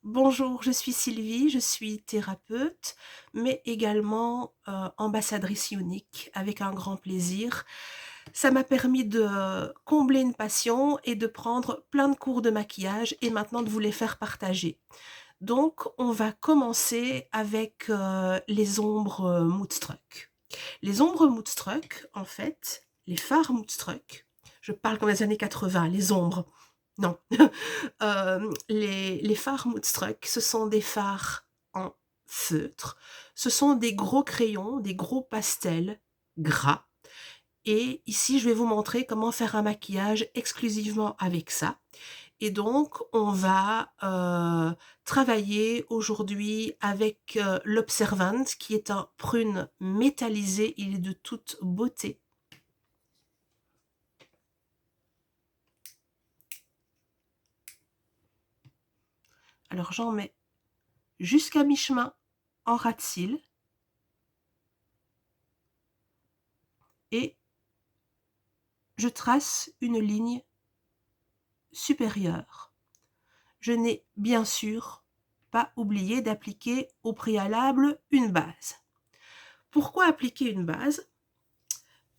Bonjour, je suis Sylvie, je suis thérapeute, mais également ambassadrice Ionique, avec un grand plaisir. Ça m'a permis de combler une passion et de prendre plein de cours de maquillage et maintenant de vous les faire partager. Donc, on va commencer avec les ombres Moodstruck. Les ombres Moodstruck, en fait, les fards Moodstruck, je parle comme les années 80, les ombres. Non. Les fards Moodstruck, ce sont des fards en feutre. Ce sont des gros crayons, des gros pastels gras. Et ici, je vais vous montrer comment faire un maquillage exclusivement avec ça. Et donc, on va travailler aujourd'hui avec l'Observant, qui est un prune métallisé. Il est de toute beauté. Alors, j'en mets jusqu'à mi-chemin en ras de cils. Et je trace une ligne supérieure. Je n'ai bien sûr pas oublié d'appliquer au préalable une base. Pourquoi appliquer une base?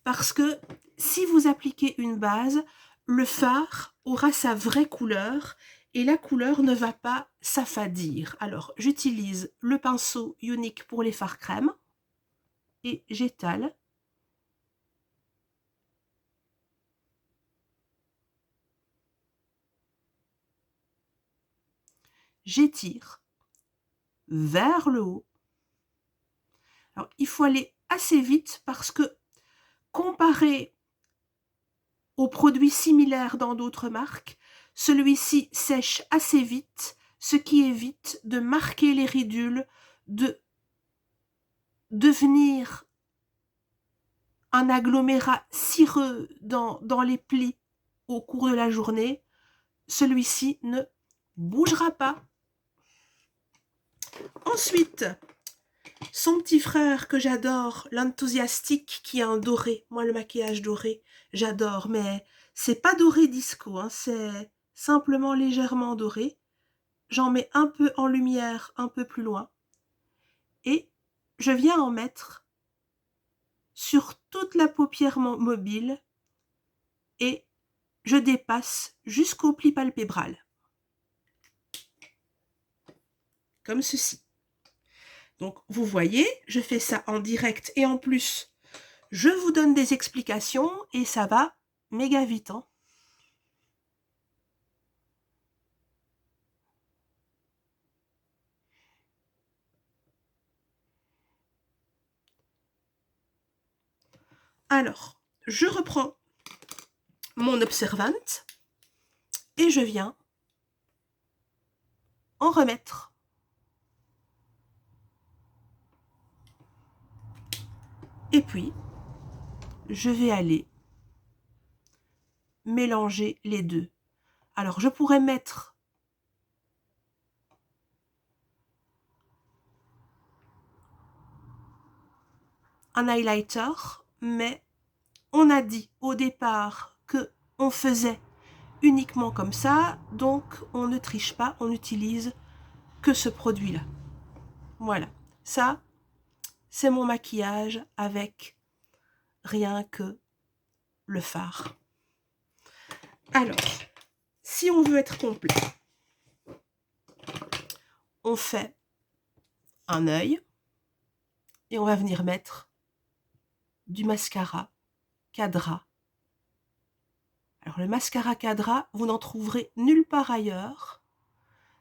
Parce que si vous appliquez une base, le fard aura sa vraie couleur et la couleur ne va pas s'affadir. Alors, j'utilise le pinceau Ionique pour les fards crème et j'étale. J'étire vers le haut. Alors, il faut aller assez vite parce que comparé aux produits similaires dans d'autres marques, celui-ci sèche assez vite, ce qui évite de marquer les ridules, de devenir un agglomérat cireux dans les plis au cours de la journée. Celui-ci ne bougera pas. Ensuite, son petit frère que j'adore, l'enthousiastique, qui est un doré. Moi, le maquillage doré, j'adore, mais c'est pas doré disco, hein, c'est simplement légèrement doré. J'en mets un peu en lumière, un peu plus loin. Et je viens en mettre sur toute la paupière mobile et je dépasse jusqu'au pli palpébral. Comme ceci. Donc, vous voyez, je fais ça en direct et en plus, je vous donne des explications et ça va méga vite. Hein. Alors, je reprends mon Observant et je viens en remettre. Et puis, je vais aller mélanger les deux. Alors, je pourrais mettre un highlighter, mais on a dit au départ que on faisait uniquement comme ça, donc on ne triche pas, on utilise que ce produit-là. Voilà, ça, c'est mon maquillage avec rien que le fard. Alors, si on veut être complet, on fait un œil et on va venir mettre du mascara Cadra. Alors le mascara Cadra, vous n'en trouverez nulle part ailleurs.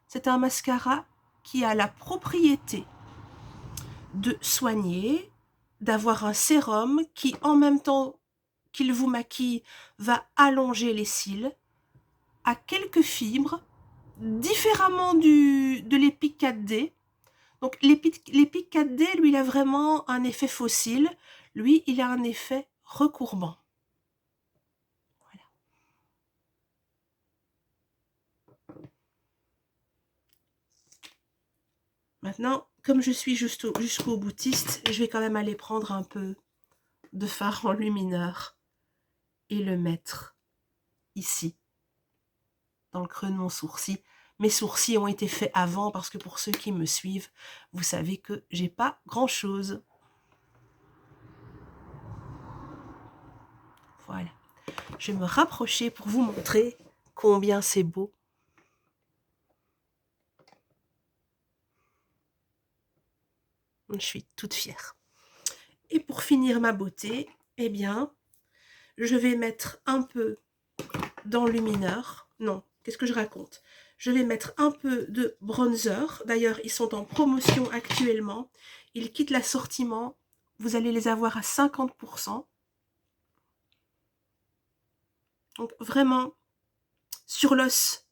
C'est un mascara qui a la propriété de soigner, d'avoir un sérum qui, en même temps qu'il vous maquille, va allonger les cils, a quelques fibres, différemment de l'Epic 4D. Donc l'Epic 4D, lui, il a vraiment un effet fossile. Lui, il a un effet recourbant. Voilà. Maintenant, comme je suis jusqu'au boutiste, je vais quand même aller prendre un peu de fard enlumineur et le mettre ici, dans le creux de mon sourcil, Mes sourcils ont été faits avant parce que pour ceux qui me suivent, vous savez que j'ai pas grand-chose. Voilà. Je vais me rapprocher pour vous montrer combien c'est beau. Je suis toute fière. Et pour finir ma beauté, eh bien, je vais mettre un peu d'enlumineur. Non, qu'est-ce que je raconte? Je vais mettre un peu de bronzer. D'ailleurs, ils sont en promotion actuellement. Ils quittent l'assortiment. Vous allez les avoir à 50%. Donc vraiment, sur l'os,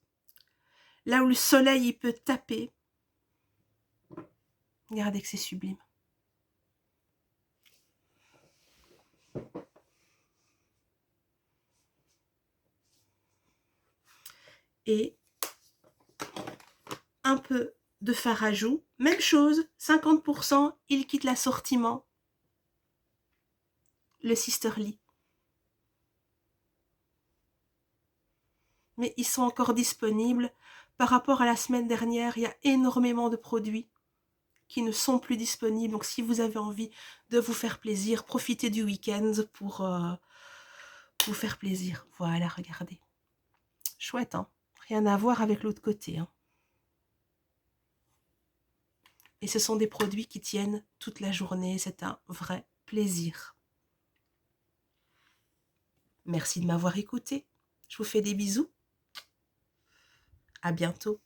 là où le soleil il peut taper. Regardez que c'est sublime. Et un peu de fard à joues. Même chose, 50%, il quitte l'assortiment. Le Sisterly. Mais ils sont encore disponibles. Par rapport à la semaine dernière, il y a énormément de produits qui ne sont plus disponibles. Donc si vous avez envie de vous faire plaisir, profitez du week-end pour vous faire plaisir. Voilà, regardez. Chouette, hein? Rien à voir avec l'autre côté, hein. Et ce sont des produits qui tiennent toute la journée. C'est un vrai plaisir. Merci de m'avoir écouté. Je vous fais des bisous. À bientôt.